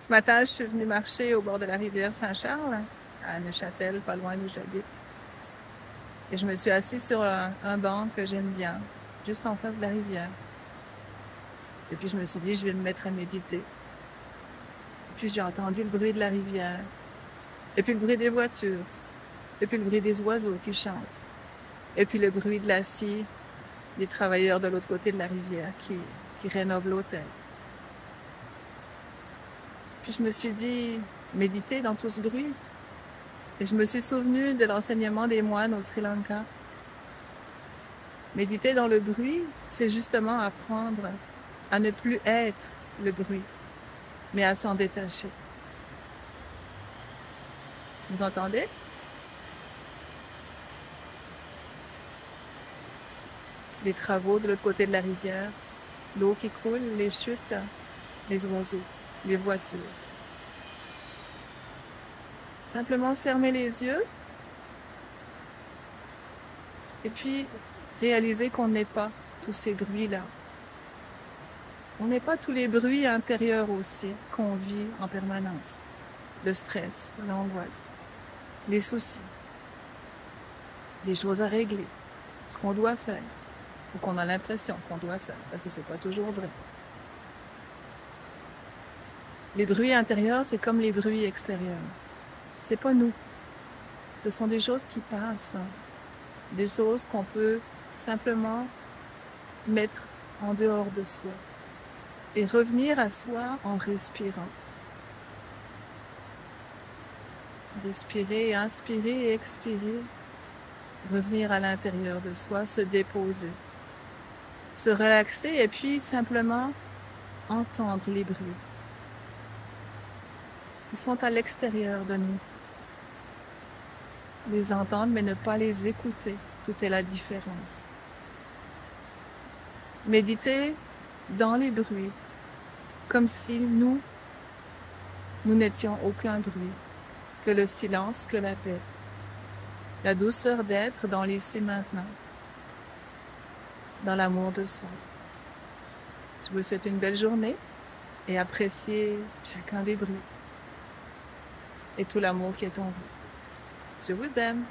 Ce matin, je suis venue marcher au bord de la rivière Saint-Charles, à Neuchâtel, pas loin d'où j'habite. Et je me suis assise sur un banc que j'aime bien, juste en face de la rivière. Et puis je me suis dit, je vais me mettre à méditer. Et puis j'ai entendu le bruit de la rivière, et puis le bruit des voitures, et puis le bruit des oiseaux qui chantent, et puis le bruit de la scie des travailleurs de l'autre côté de la rivière qui rénovent l'hôtel. Puis je me suis dit, méditer dans tout ce bruit. Et je me suis souvenu de l'enseignement des moines au Sri Lanka. Méditer dans le bruit, c'est justement apprendre à ne plus être le bruit, mais à s'en détacher. Vous entendez? Les travaux de l'autre côté de la rivière, l'eau qui coule, les chutes, les oiseaux, les voitures. Simplement fermer les yeux et puis réaliser qu'on n'est pas tous ces bruits-là. On n'est pas tous les bruits intérieurs aussi qu'on vit en permanence. Le stress, l'angoisse, les soucis, les choses à régler, ce qu'on doit faire ou qu'on a l'impression qu'on doit faire, parce que c'est pas toujours vrai. Les bruits intérieurs, c'est comme les bruits extérieurs. C'est pas nous. Ce sont des choses qui passent, des choses qu'on peut simplement mettre en dehors de soi et revenir à soi en respirant. Respirer, inspirer et expirer. Revenir à l'intérieur de soi, se déposer, se relaxer et puis simplement entendre les bruits. Ils sont à l'extérieur de nous. Les entendre mais ne pas les écouter, tout est la différence. Méditer dans les bruits, comme si nous n'étions aucun bruit, que le silence, que la paix. La douceur d'être dans l'ici maintenant, dans l'amour de soi. Je vous souhaite une belle journée et appréciez chacun des bruits et tout l'amour qui est en vous. Je vous aime.